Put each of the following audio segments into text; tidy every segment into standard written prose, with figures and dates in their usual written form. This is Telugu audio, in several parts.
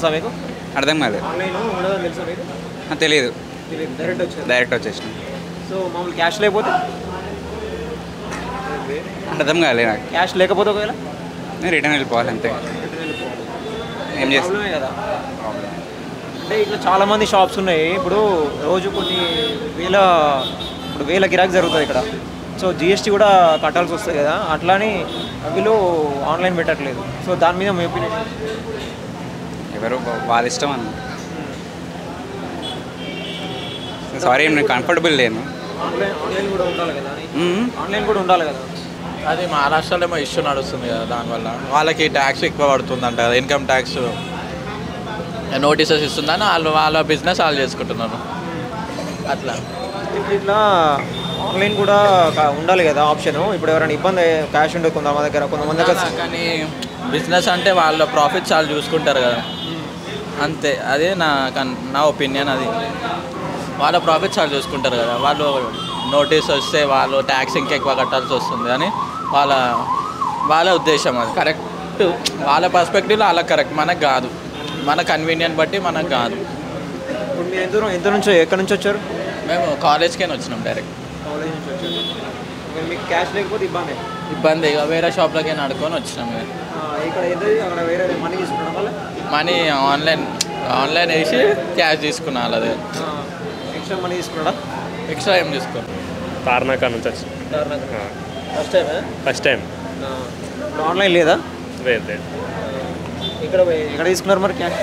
తెలుసా మీకు? అర్థం కాలేదు. ఆన్లైన్ ఉండదని తెలుసా మీకు? తెలియదు, డైరెక్ట్ వచ్చేసిన. సో మామూలు క్యాష్ లేకపోతే? అర్థం కాలేదు నాకు. క్యాష్ లేకపోతే ఒకవేళ నేను రిటర్న్ వెళ్ళిపోవాలి అంతే. ఏం చేస్తాను కదా. అంటే ఇట్లా చాలామంది షాప్స్ ఉన్నాయి. ఇప్పుడు రోజు కొన్ని వేల గిరాకీ జరుగుతుంది ఇక్కడ. సో జిఎస్టీ కూడా కట్టాల్సి వస్తుంది కదా, అట్లాని వీళ్ళు ఆన్లైన్ పెట్టట్లేదు. సో దాని మీద మీ ఒపీనియన్? ఎవరు వాళ్ళ ఇష్టం అన్న. సారీ, నేను కంఫర్టబుల్ లేను. ఆన్లైన్ కూడా ఉండాలి కదా, ఆన్లైన్ కూడా ఉండాలి కదా. అది మహారాష్ట్రలో ఏమో ఇష్యూ నడుస్తుంది కదా, దానివల్ల వాళ్ళకి ట్యాక్స్ ఎక్కువ పడుతుందంట కదా, ఇన్కమ్ ట్యాక్స్ నోటీసెస్ ఇస్తుందని వాళ్ళ బిజినెస్ వాళ్ళు చేసుకుంటున్నారు. అట్లా ఇట్లా ఆన్లైన్ కూడా ఉండాలి కదా ఆప్షన్. ఇప్పుడు ఎవరైనా ఇబ్బంది క్యాష్ ఉండదు కొంతమంది దగ్గర, కానీ బిజినెస్ అంటే వాళ్ళ ప్రాఫిట్స్ వాళ్ళు చూసుకుంటారు కదా, అంతే. అదే నా ఒపీనియన్. అది వాళ్ళ ప్రాఫిట్స్ వాళ్ళు చూసుకుంటారు కదా. వాళ్ళు నోటీస్ వస్తే వాళ్ళు ట్యాక్స్ ఇంకెక్కువ కట్టాల్సి వస్తుంది అని వాళ్ళ ఉద్దేశం. అది కరెక్ట్, వాళ్ళ పర్స్పెక్టివ్లో వాళ్ళకి కరెక్ట్, మనకు కాదు. మన కన్వీనియంట్ బట్టి మనకు కాదు. ఇప్పుడు మీరు ఎక్కడి నుంచి వచ్చారు? మేము కాలేజ్కే వచ్చినాం, డైరెక్ట్ కాలేజ్ నుంచి వచ్చారు. మీకు క్యాష్ లేకపోతే ఇబ్బంది ఇక వేరే షాప్లోకి నడుకొని వచ్చినాం. ఇక్కడ అక్కడ వేరే మనీ తీసుకున్నాం వల్ల మనీ ఆన్లైన్ వేసి క్యాష్ తీసుకున్నాను. అదే ఎక్స్ట్రా మనీ తీసుకున్నాడా? ఎక్స్ట్రా ఏం తీసుకోండి. తార్నాక నుంచి వచ్చి ఫస్ట్ టైం. ఆన్లైన్ లేదా? లేదు. ఇక్కడ తీసుకున్నారు మరి క్యాష్?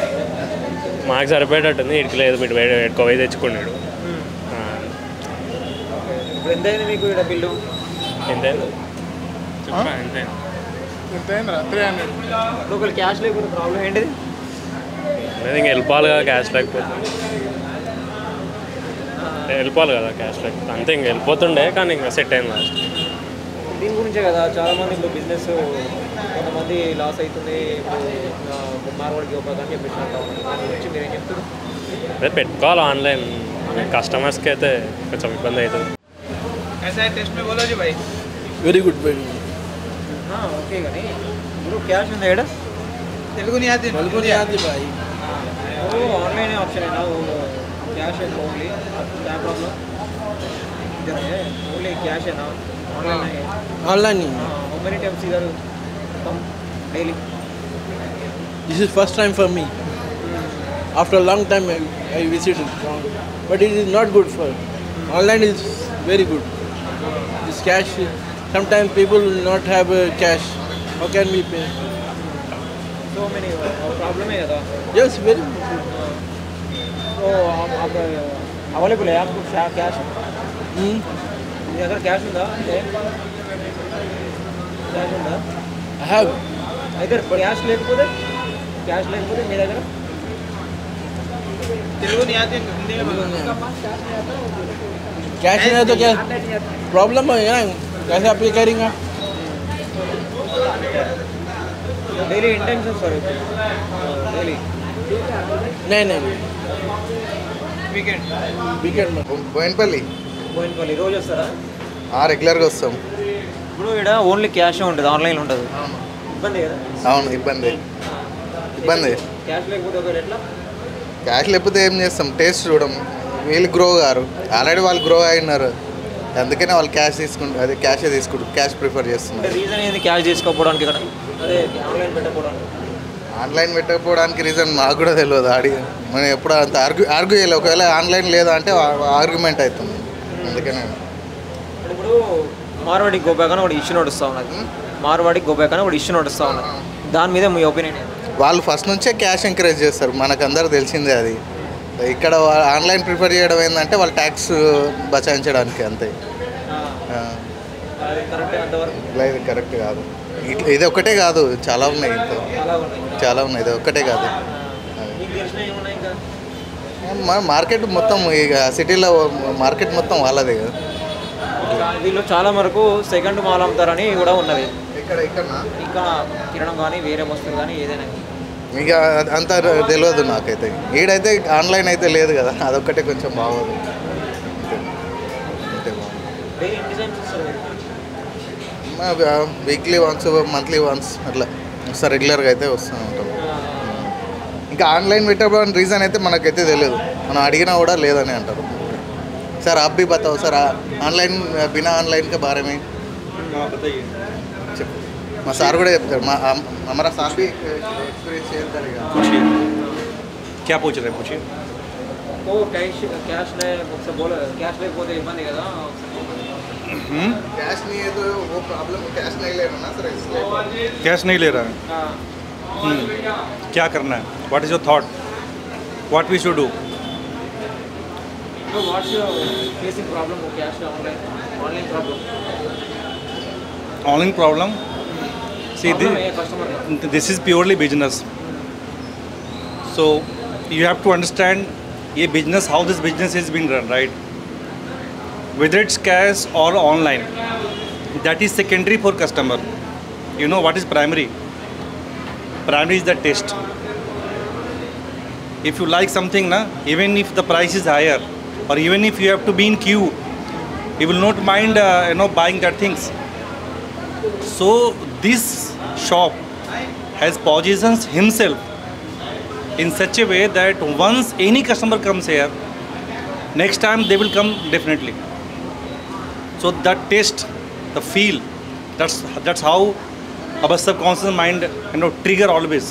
మాకు సరిపోయేటట్టుంది, ఇటుకు లేదు. మీరు ఎక్కువ పోయి తెచ్చుకున్నాడు. ఇప్పుడు ఎంత అయింది మీకు ఇక్కడ బిల్లు? ఎంతైంది? ఒకవేళ క్యాష్ లేకపోతే ప్రాబ్లం ఏంటిది? లేదు, ఇంక వెళ్ళిపోవాలి కదా క్యాష్ లేకపోతే. వెళ్ళిపోవాలి కదా క్యాష్ లేకపోతే, అంతే. ఇంక వెళ్ళిపోతుండే, కానీ ఇంకా సెట్ అయింది లాస్ట్. దీని గురించే కదా చాలామంది ఇప్పుడు బిజినెస్ కొంతమంది లాస్ అవుతుంది. ఇప్పుడు మార్వాడికి ఉపయోగం చెప్పేసి దాని గురించి మీరు ఏం చెప్తారు? అదే పెట్టుకోవాలి ఆన్లైన్. కస్టమర్స్కి అయితే కొంచెం ఇబ్బంది అవుతుంది. Very good. ఓకే, కానీ ఇప్పుడు క్యాష్ ఉంది ఇక్కడ? ఆన్లైన్ ఆప్షన్ అయినా క్యాష్ అయినా ఓన్లీ क्या प्रॉब्लम इधर है? ओनली कैश है ना? ऑनलाइन है? Online he. How many times you come daily? This is first time for me. After a long time I visited, but it is not good for. Online is very good. This cash, sometimes people will not have cash. How can we pay? So many problem है क्या? Yes, very. तो आप अवेलेबल है आपको कैश? अगर कैश ఉందా? कैश ఉందా? I have. इधर कैश लेకపోతే మీ దగ్గర తెలుగు नहीं आती, हिंदी में कैश नहीं है तो क्या प्रॉब्लम है ना? कैसे अप्लाई करेंगे? डेली इंटेंशन सर डेली नहीं వీకెండ్ బోయినపల్లి రోజు వస్తారా? రెగ్యులర్గా వస్తాం. ఇప్పుడు ఇక్కడ ఓన్లీ క్యాష్ ఉంటుంది, ఆన్లైన్ ఉంటుంది. ఇబ్బంది కదా? అవును, ఇబ్బంది. క్యాష్ లేకపోతే ఒకవేళ ఎట్లా? క్యాష్ లేకపోతే ఏం చేస్తాం, టేస్ట్ చూడం. వీళ్ళు గ్రో గారు, ఆల్రెడీ వాళ్ళు గ్రో అయినారు, అందుకనే వాళ్ళు క్యాష్ తీసుకుంటారు. అదే క్యాషే తీసుకుంటారు, క్యాష్ ప్రిఫర్ చేస్తున్నారు. రీజన్ ఏంది క్యాష్ తీసుకోకపోవడానికి ఇక్కడ? అదే ఆన్లైన్ పెట్టకపోవడానికి. ఆన్లైన్ పెట్టకపోవడానికి రీజన్ నాకు కూడా తెలియదు. మనం ఎప్పుడు అంత ఆర్గ్యూ చేయలేదు. ఒకవేళ ఆన్లైన్ లేదా అంటే ఆర్గ్యుమెంట్ అవుతుంది, అందుకనే. ఇప్పుడు మార్వాడికి గోబ్యాక్ అని ఒకటి ఇష్యూ నడుస్తూ ఉన్నది. మార్వాడికి గోబ్యాక్ అని ఒకటి ఇష్యూ నడుస్తూ ఉన్నది. దాని మీద మీ ఒపీనియన్? వాళ్ళు ఫస్ట్ నుంచే క్యాష్ ఎంకరేజ్ చేస్తారు, మనకు అందరూ తెలిసిందే అది. ఇక్కడ ఆన్లైన్ ప్రిఫర్ చేయడం ఏంటంటే వాళ్ళు ట్యాక్స్ బచాయించడానికి, అంతే. లేదు, కరెక్ట్ కాదు. ఇది ఒక్కటే కాదు, చాలా ఉన్నాయి. ఇది ఒక్కటే కాదు. మార్కెట్ మొత్తం ఇక సిటీలో మార్కెట్ మొత్తం వాళ్ళదే కదా. వీళ్ళు చాలా వరకు సెకండ్ మాల్ అమ్ముతారని కూడా ఉన్నది. ఇక్కడ ఇంకా కిరణం కానీ వేరే వస్తువులు కానీ ఏదైనా ఇక అంత తెలియదు నాకైతే. ఈడైతే ఆన్లైన్ అయితే లేదు కదా, అదొక్కటే కొంచెం బాగోదు. వీక్లీ వన్స్, మంత్లీ వన్స్ అట్లా వస్తారు. రెగ్యులర్గా అయితే వస్తూ ఉంటాం. ఇంకా ఆన్లైన్ పెట్టబడిన రీజన్ అయితే మనకైతే తెలియదు, మనం అడిగినా కూడా లేదని అంటారు. సార్ आप भी बताओ सर, ऑनलाइन बिना ऑनलाइन के बारे में बताइए. చెప్పు. మా సార్ కూడా చెప్తారు, हमारा साथ भी एक्सपीरियंस शेयर करेगा. पूछिए, क्या पूछ रहे हैं, पूछिए. तो कैश नहीं बोला, कैश లేకపోతే ఇబ్బంది కదా. कैश नहीं है तो वो प्रॉब्लम, कैश नहीं ले रहा ना सर इसलिए. कैश नहीं ले रहा है. क्या करना है? What is your thought? What we should do? So what's your facing problem with cash online problem? Online problem? See, Problem है customer का. this is purely business. So you have to understand ये business, how this business is being run, right? Whether it's cash or online, that is secondary for customer. You know what is primary? Primary is the taste. If you like something, na, even if the price is higher, or even if you have to be in queue, you will not mind buying that things. So this shop has positions himself in such a way that once any customer comes here, next time they will come definitely. So that taste, the feel, that's how our subconscious mind trigger always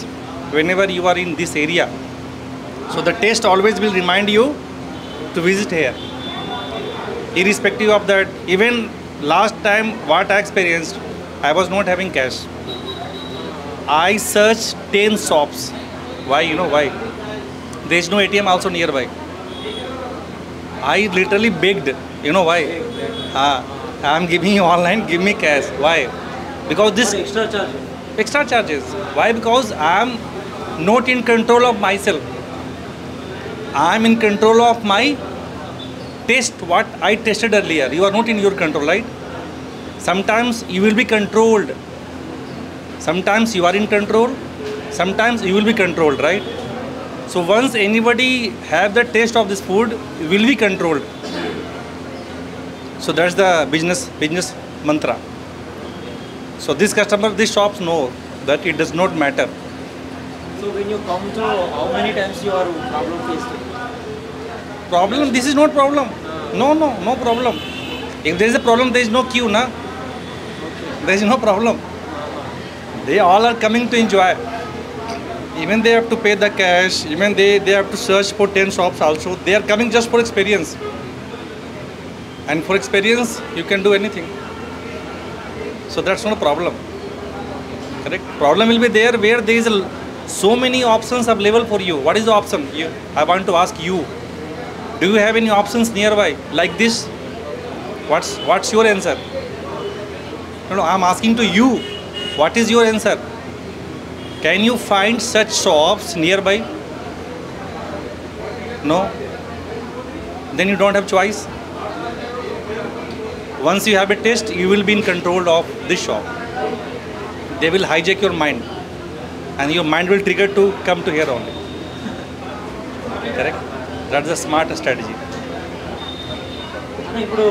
whenever you are in this area. So the taste always will remind you to visit here. Irrespective of that, even last time what I experienced, I was not having cash. I searched 10 shops. Why? You know why? There is no ATM also nearby. I literally begged. You know why? I am giving you online, give me cash. Why? Because this extra charges. Why? Because I am not in control of myself. I am in control of my taste, what I tasted earlier. You are not in your control, right? Sometimes you will be controlled. Sometimes you are in control. Sometimes you will be controlled, right? So once anybody have the taste of this food, you will be controlled. So that's the business mantra. So this customer, these shops know that it does not matter. So when you come to, how many times you are problem faced? Problem? This is not problem. No problem. If there is a problem, there is no queue, na? There is no problem. They all are coming to enjoy. Even they have to pay the cash. Even they have to search for 10 shops also. They are coming just for experience. And for experience, you can do anything. So that's not a problem. Correct? Problem will be there where there is so many options available for you. What is the option? I want to ask you. Do you have any options nearby like this? What's your answer? No, I'm asking to you. What is your answer? Can you find such shops nearby? No? Then you don't have choice. Once you have a taste, you will be in control of this shop. They will hijack your mind. And your mind will trigger to come to here only. Correct? That's the smart strategy. ఇప్పుడు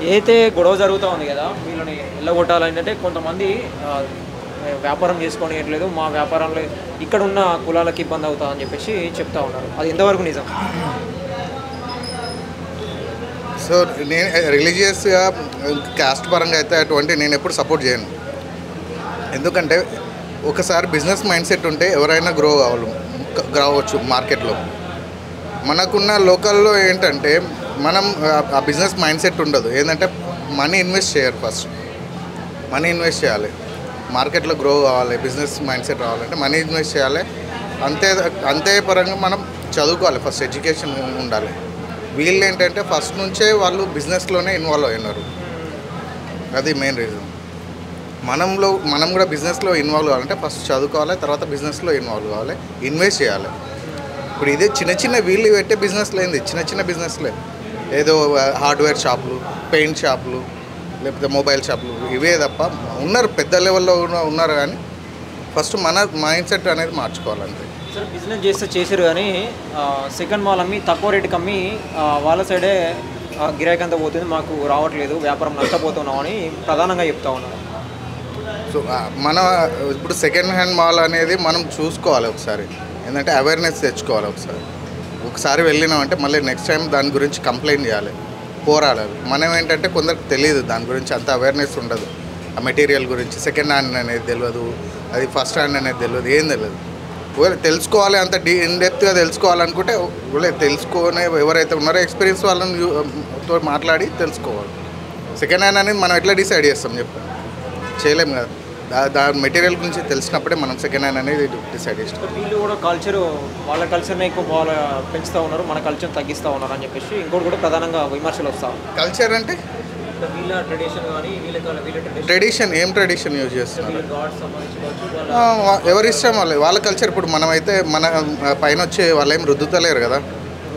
ఏదైతే గొడవ జరుగుతూ ఉంది కదా, వీళ్ళని వెళ్ళగొట్టాలంటే కొంతమంది వ్యాపారం చేసుకోనియట్లేదు, మా వ్యాపారంలో ఇక్కడ ఉన్న కులాలకు ఇబ్బంది అవుతా అని చెప్పేసి చెప్తా ఉన్నారు. అది ఎంతవరకు నిజం? సో నేను రిలీజియస్గా కాస్ట్ పరంగా అయితే అటువంటి నేను ఎప్పుడు సపోర్ట్ చేయను. ఎందుకంటే ఒకసారి బిజినెస్ మైండ్ సెట్ ఉంటే ఎవరైనా గ్రో కావచ్చు మార్కెట్లో. మనకున్న లోకల్లో ఏంటంటే మనం ఆ బిజినెస్ మైండ్ సెట్ ఉండదు. ఏంటంటే మనీ ఇన్వెస్ట్ చేయరు. ఫస్ట్ మనీ ఇన్వెస్ట్ చేయాలి, మార్కెట్లో గ్రో కావాలి, బిజినెస్ మైండ్ సెట్ రావాలంటే మనీ ఇన్వెస్ట్ చేయాలి. అంతే పరంగా మనం చదువుకోవాలి, ఫస్ట్ ఎడ్యుకేషన్ ఉండాలి. వీళ్ళు ఏంటంటే ఫస్ట్ నుంచే వాళ్ళు బిజినెస్లోనే ఇన్వాల్వ్ అయినారు. అది మెయిన్ రీజన్. మనం కూడా బిజినెస్లో ఇన్వాల్వ్ కావాలంటే ఫస్ట్ చదువుకోవాలి, తర్వాత బిజినెస్లో ఇన్వాల్వ్ కావాలి, ఇన్వెస్ట్ చేయాలి. ఇప్పుడు ఇదే చిన్న వీళ్ళు పెట్టే బిజినెస్లు ఏంది, చిన్న బిజినెస్లే, ఏదో హార్డ్వేర్ షాపులు, పెయింట్ షాపులు, లేకపోతే మొబైల్ షాపులు, ఇవే తప్ప ఉన్నారు పెద్ద లెవెల్లో ఉన్నారు. కానీ ఫస్ట్ మన మైండ్ సెట్ అనేది మార్చుకోవాలంతే. సార్ బిజినెస్ చేసారు కానీ సెకండ్ మాల్ అమ్మి తక్కువ రేటుకి అమ్మి వాళ్ళ సైడే గిరాకీ అంతా పోతుంది, మాకు రావట్లేదు, వ్యాపారం నష్టపోతున్నాం అని ప్రధానంగా చెప్తా ఉన్నారు. సో మన ఇప్పుడు సెకండ్ హ్యాండ్ మాల్ అనేది మనం చూసుకోవాలి ఒకసారి. ఏంటంటే అవేర్నెస్ తెచ్చుకోవాలి. ఒకసారి వెళ్ళినామంటే మళ్ళీ నెక్స్ట్ టైం దాని గురించి కంప్లైంట్ చేయాలి, పోరాడాలి. మనం ఏంటంటే కొందరికి తెలియదు దాని గురించి, అంత అవేర్నెస్ ఉండదు. ఆ మెటీరియల్ గురించి సెకండ్ హ్యాండ్ అనేది తెలియదు, అది ఫస్ట్ హ్యాండ్ అనేది తెలియదు, ఏం తెలియదు. ఒకవేళ తెలుసుకోవాలి, అంత ఇన్డెప్త్గా తెలుసుకోవాలనుకుంటే తెలుసుకునే ఎవరైతే ఉన్నారో ఎక్స్పీరియన్స్ వాళ్ళతో మాట్లాడి తెలుసుకోవాలి. సెకండ్ హ్యాండ్ అనేది మనం ఎట్లా డిసైడ్ చేస్తాం చెప్పు, చేయలేము కదా. దాని మెటీరియల్ గురించి తెలిసినప్పుడే మనం సెకండ్ హ్యాండ్ అనేది డిసైడ్ చేస్తాం. వీళ్ళు కూడా వాళ్ళ కల్చర్ని ఎక్కువ పెంచుతూ ఉన్నారు, మన కల్చర్ని తగ్గిస్తూ ఉన్నారు అని చెప్పేసి ఇంకోటి కూడా ప్రధానంగా విమర్శలు వస్తాయి. కల్చర్ అంటే వీళ్ళ ట్రెడిషన్ కానీ వీళ్ళ ట్రెడిషన్ ఏం ట్రెడిషన్ యూజ్ చేస్తున్నారు, గాడ్స్ సంబంధించి ఎవరి ఇష్టం వాళ్ళ కల్చర్. ఇప్పుడు మనమైతే మన పైన వచ్చి వాళ్ళు ఏం రుద్దుతలేరు కదా,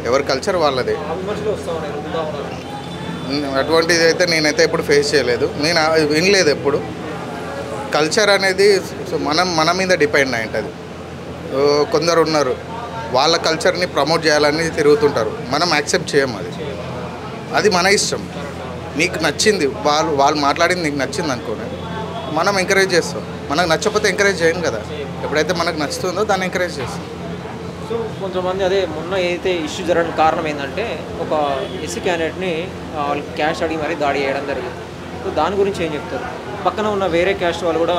ఎవరి కల్చర్ వాళ్ళది. విమర్శలు వస్తూ ఉన్నాయి, రుద్దుతూ ఉన్నారు. అటువంటిది అయితే నేనైతే ఎప్పుడు ఫేస్ చేయలేదు, నేను వినలేదు ఎప్పుడు. కల్చర్ అనేది మన మీద డిపెండ్ అయి ఉంటుంది. కొందరు ఉన్నారు వాళ్ళ కల్చర్ని ప్రమోట్ చేయాలని తిరుగుతుంటారు, మనం యాక్సెప్ట్ చేయము. అది మన ఇష్టం. నీకు నచ్చింది, వాళ్ళు మాట్లాడింది నీకు నచ్చింది అనుకోని మనం ఎంకరేజ్ చేస్తాం. మనకు నచ్చకపోతే ఎంకరేజ్ చేయం కదా. ఎప్పుడైతే మనకు నచ్చుతుందో దాన్ని ఎంకరేజ్ చేస్తాం. సో కొంతమంది అదే మొన్న ఏదైతే ఇష్యూ జరగడానికి కారణం ఏంటంటే ఒక ఎస్సీ క్యాండిడేట్ని వాళ్ళు క్యాష్ అడిగి మరీ దాడి చేయడం జరిగింది. సో దాని గురించి ఏం చెప్తారు? పక్కన ఉన్న వేరే క్యాస్ట్ వాళ్ళు కూడా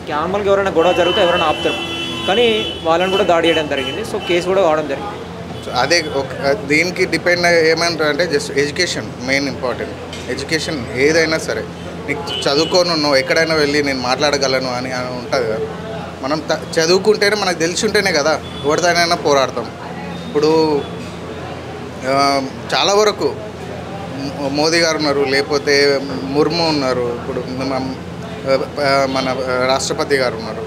నార్మల్గా ఎవరైనా గొడవ జరిగితే ఎవరైనా ఆపుతారు, కానీ వాళ్ళని కూడా దాడి చేయడం జరిగింది. సో కేసు కూడా కావడం జరిగింది. అదే దీనికి డిపెండ్ ఏమంటారంటే just education main important. Education ఏదైనా సరే, నీకు చదువుకొని ఉన్నావు ఎక్కడైనా వెళ్ళి నేను మాట్లాడగలను అని ఉంటుంది కదా. మనం చదువుకుంటేనే మనకు తెలిసి ఉంటేనే కదా ఎవరిదైనా పోరాడతాం. ఇప్పుడు చాలా వరకు మోదీ గారు ఉన్నారు, లేకపోతే ముర్ము ఉన్నారు, ఇప్పుడు మన రాష్ట్రపతి గారు ఉన్నారు,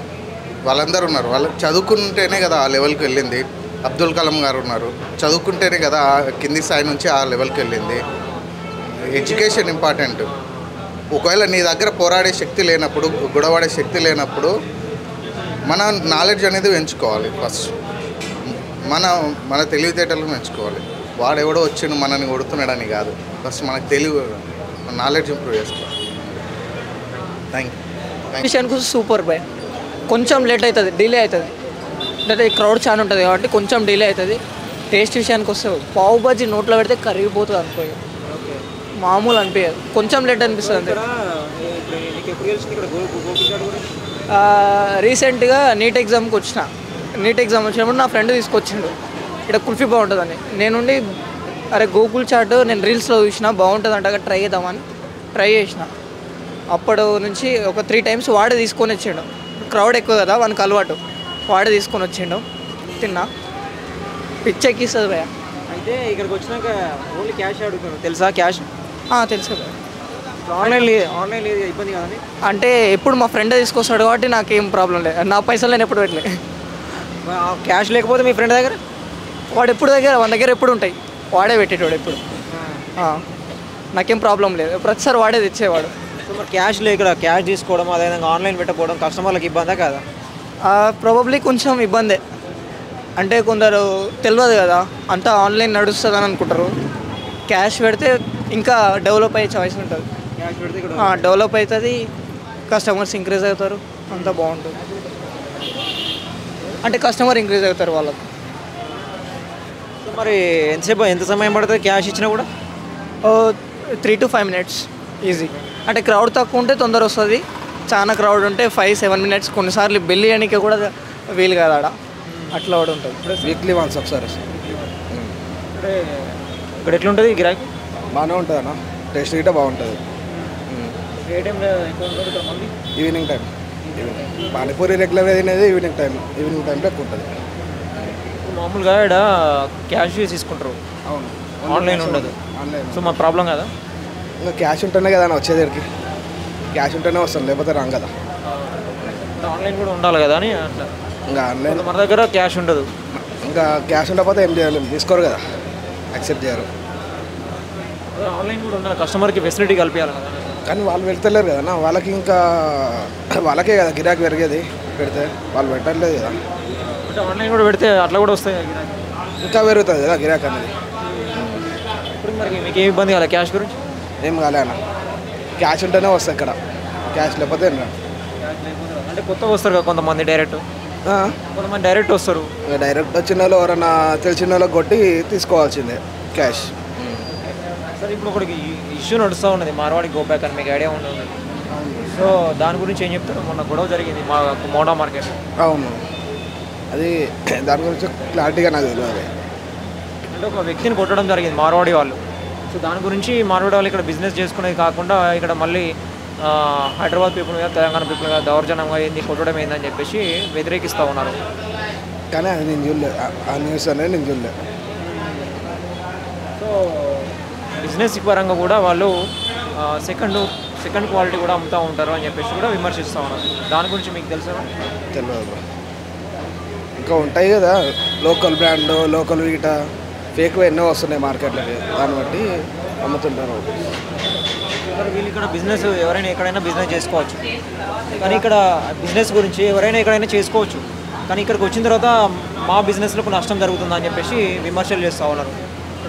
వాళ్ళందరూ ఉన్నారు. వాళ్ళు చదువుకుంటేనే కదా ఆ లెవెల్కి వెళ్ళింది. అబ్దుల్ కలాం గారు ఉన్నారు, చదువుకుంటేనే కదా కింది స్థాయి నుంచి ఆ లెవెల్కి వెళ్ళింది. Education important. ఒకవేళ నీ దగ్గర పోరాడే శక్తి లేనప్పుడు, గొడవడే శక్తి లేనప్పుడు మన నాలెడ్జ్ అనేది పెంచుకోవాలి. ఫస్ట్ మన తెలివితేటలను పెంచుకోవాలి. వాడెవడో వచ్చిండు మనని కొడుతున్నాడని కాదు, ఫస్ట్ మనకు తెలివి నాలెడ్జ్ ఇంప్రూవ్ చేసుకోవాలి. Thank you. విషయానికి సూపర్ బాయ్. కొంచెం లేట్ అవుతుంది, డిలే అవుతుంది, అంటే క్రౌడ్ చాలా ఉంటుంది కాబట్టి కొంచెం డిలే అవుతుంది. టేస్ట్ విషయానికి వస్తే పావు బజ్జీ నోట్లో పెడితే కరిగిపోతుంది అనుకో, మామూలు అనిపించదు, కొంచెం లేట్ అనిపిస్తుంది అంతే. రీసెంట్గా నీట్ ఎగ్జామ్కి వచ్చినప్పుడు నా ఫ్రెండ్ తీసుకొచ్చిండు ఇక్కడ కుల్ఫీ బాగుంటుందని. నేనుండి అరే గోకుల్ చాట్ నేను రీల్స్లో చూసిన బాగుంటుంది అంటగా ట్రై చేసిన. అప్పటి నుంచి ఒక 3 times వాడే తీసుకొని వచ్చిండు. క్రౌడ్ ఎక్కువ కదా వానికి అలవాటు, వాడే తీసుకొని వచ్చిండు, తిన్నా, పిచ్చెక్కిస్తుంది భయ. అయితే ఇక్కడికి వచ్చినాక ఓన్లీ క్యాష్ అడుగుతాను తెలుసా? క్యాష్ తెలుసు భయ. ఆన్లైన్ లేదు ఇబ్బంది కదండి. అంటే ఎప్పుడు మా ఫ్రెండ్ తీసుకొస్తాడు కాబట్టి నాకేం ప్రాబ్లం లేదు, నా పైసలు నేను ఎప్పుడు పెట్టలే. క్యాష్ లేకపోతే మీ ఫ్రెండ్ దగ్గర వాడు మన దగ్గర ఎప్పుడు ఉంటాయి, వాడే పెట్టేటోడు ఎప్పుడు. నాకేం ప్రాబ్లం లేదు, ప్రతిసారి వాడే తెచ్చేవాడు. సో మరి క్యాష్ లేక క్యాష్ తీసుకోవడం అదేవిధంగా ఆన్లైన్ పెట్టకపోవడం కస్టమర్లకు ఇబ్బందా కదా? ప్రాబబ్లీ కొంచెం ఇబ్బందే. అంటే కొందరు తెలియదు కదా అంతా ఆన్లైన్ నడుస్తుందని అనుకుంటారు. క్యాష్ పెడితే ఇంకా డెవలప్ అయ్యే ఛాయిస్ ఉంటుంది. క్యాష్ పెడితే డెవలప్ అవుతుంది, కస్టమర్స్ ఇంక్రీజ్ అవుతారు, అంతా బాగుంటుంది. అంటే కస్టమర్ ఇంక్రీజ్ అవుతారు వాళ్ళకు. సో మరి ఎంత సమయం పడుతుంది క్యాష్ ఇచ్చినా కూడా? 3 to 5 minutes ఈజీ. అంటే క్రౌడ్ తక్కువ ఉంటే తొందర వస్తుంది, చాలా క్రౌడ్ ఉంటే 5-7 minutes. కొన్నిసార్లు బిల్ చేయడానికి కూడా వీలు కాదు ఆడ, అట్లా కూడా ఉంటుంది. వీక్లీ వన్స్ ఒకసారి అంటే ఇక్కడ ఎట్లుంటుంది గిరాకీ? బాగానే ఉంటుంది అన్న, టేస్ట్ గిట్ట బాగుంటుంది. ఏ టైంలో ఎక్కువ ఉంటుంది ఇక్కడ మంది? Evening time. పానీపూరి రెగ్యులర్గా తినేది ఈవినింగ్ టైంలో ఎక్కువ ఉంటుంది. మామూలుగా ఇక్కడ క్యాష్ తీసుకుంటారు, అవును, ఆన్లైన్ ఉండదు. ఆన్లైన్. సో మా ప్రాబ్లం కదా, ఇంకా క్యాష్ ఉంటేనే కదా అన్న వచ్చేసరికి, క్యాష్ ఉంటేనే వస్తాం లేకపోతే రాం కదా. ఆన్లైన్ కూడా ఉండాలి కదా అని అంట. ఇంకా ఆన్లైన్ మన దగ్గర క్యాష్ ఉండదు, ఇంకా క్యాష్ ఉండకపోతే ఏం చేయలేము, తీసుకోరు కదా, యాక్సెప్ట్ చేయరు. ఆన్లైన్ కూడా ఉండాలి, కస్టమర్కి ఫెసిలిటీ కల్పించాలి కదా. కానీ వాళ్ళు పెడతలేరు కదన్నా, వాళ్ళకే కదా గిరాకీ పెరిగేది. పెడితే వాళ్ళు పెట్టట్లేదు కదా. అంటే ఆన్లైన్ కూడా పెడితే అట్లా కూడా వస్తాయి గిరాకీ, ఇంకా పెరుగుతుంది కదా గిరాకీ అనేది. ఇప్పుడు మరి మీకు ఏం ఇబ్బంది కాలే క్యాష్ గురించి? ఏం కాలే అన్న, క్యాష్ ఉంటేనే వస్తాయి ఇక్కడ, క్యాష్ లేకపోతే ఏం రాదు. అంటే కొత్తగా వస్తారు కదా కొంతమంది డైరెక్ట్, కొంతమంది డైరెక్ట్ వస్తారు. డైరెక్ట్ వచ్చిన వాళ్ళు ఎవరైనా తెలిసిన వాళ్ళకి కొట్టి తీసుకోవాల్సిందే క్యాష్. సరే ఇప్పుడు ఒకటి ఇష్యూ నడుస్తూ ఉన్నది మార్వాడి గోబ్యాక్ అని మీకు ఐడియా ఉన్నది. సో దాని గురించి ఏం చెప్తారు? మొన్న గొడవ జరిగింది మా మోడా మార్కెట్. అవును, అది దాని గురించి క్లారిటీగా నాకు తెలియదు. అంటే ఒక వ్యక్తిని కొట్టడం జరిగింది మార్వాడి వాళ్ళు. సో దాని గురించి మార్వాడి వాళ్ళు ఇక్కడ బిజినెస్ చేసుకునేది కాకుండా ఇక్కడ మళ్ళీ హైదరాబాద్ పీపుల్ మీద తెలంగాణ పీపుల్ మీద దౌర్జన్యంగా ఏంది కొట్టడం ఏందని చెప్పేసి వ్యతిరేకిస్తూ ఉన్నారు. కానీ అది నేను చూడలేదు, ఆ న్యూస్ అనేది నేను చూడలేదు. సో బిజినెస్ పరంగా కూడా వాళ్ళు సెకండ్ క్వాలిటీ కూడా అమ్ముతూ ఉంటారు అని చెప్పేసి కూడా విమర్శిస్తూ ఉన్నారు. దాని గురించి మీకు తెలుసా? తెలియదు. ఇంకా ఉంటాయి కదా లోకల్ బ్రాండ్, లోకల్ వీట ఫేక్ ఎన్నో వస్తున్నాయి మార్కెట్లోకి, దాన్ని బట్టి అమ్ముతుంటారు. వీళ్ళు ఇక్కడ బిజినెస్ ఎవరైనా ఎక్కడైనా బిజినెస్ చేసుకోవచ్చు, కానీ ఇక్కడ బిజినెస్ గురించి ఎవరైనా ఎక్కడైనా చేసుకోవచ్చు, కానీ ఇక్కడికి వచ్చిన తర్వాత మా బిజినెస్లో నష్టం జరుగుతుందని అని చెప్పేసి విమర్శలు చేస్తూ ఉన్నారు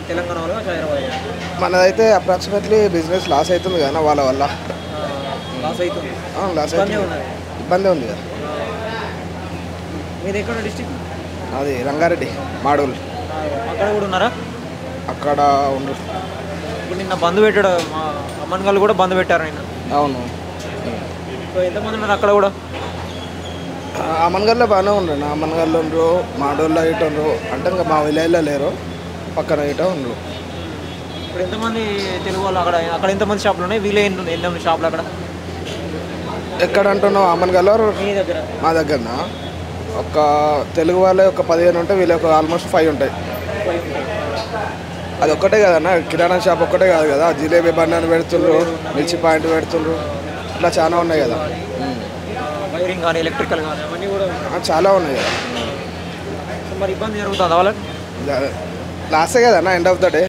తెలంగాణలో. మనదైతే అప్రాక్సిమేట్లీ బిజినెస్ లాస్ అవుతుంది కదా వాళ్ళ వల్ల. లాస్ అవుతుంది, లాస్ అవుతుంది, ఇబ్బంది ఉంది కదా. మీది ఎక్కడ డిస్ట్రిక్ట్? అది రంగారెడ్డి మాడూలు. అక్కడ కూడా ఉన్నారా? అక్కడ ఉండు. ఇప్పుడు నిన్న బంద్ పెట్టాడు, మా అమ్మన్గాళ్ళు కూడా బంద్ పెట్టారు నిన్న. అవును. సో ఎంతమంది ఉన్నారు అక్కడ కూడా? అమ్మన్గల్లో బాగానే ఉండరు. నా అమ్మన్గల్లో ఉండరు, మాడూల్లో ఇటు ఉండరు, అంటే ఇంకా మా విలేజ్లో లేరు, పక్కన ఇట ఉండరు. ఇప్పుడు ఎంతమంది తెలుగు వాళ్ళు అక్కడ ఎంతమంది షాపులు ఉన్నాయి? వీళ్ళే ఎన్ని షాపులు అక్కడ? ఎక్కడ అంటున్నావు? అమ్మన్గల్లో మా దగ్గరనా ఒక తెలుగు వాళ్ళే ఒక 15 ఉంటాయి, వీళ్ళకి ఆల్మోస్ట్ 5 ఉంటాయి. అది ఒక్కటే కదన్నా, కిరాణా షాప్ ఒక్కటే కాదు కదా, జిలేబీ బండి పెడుతుండ్రు, మిర్చి పాయింట్ పెడుతుండ్రు, ఇట్లా చాలా ఉన్నాయి కదా. వైరింగ్ కానీ ఎలక్ట్రికల్ కానీ అవన్నీ కూడా చాలా ఉన్నాయి కదా. మరి ఇబ్బంది జరుగుతుంది వాళ్ళకి. లాసే కదన్నా ఎండ్ ఆఫ్ ద డే.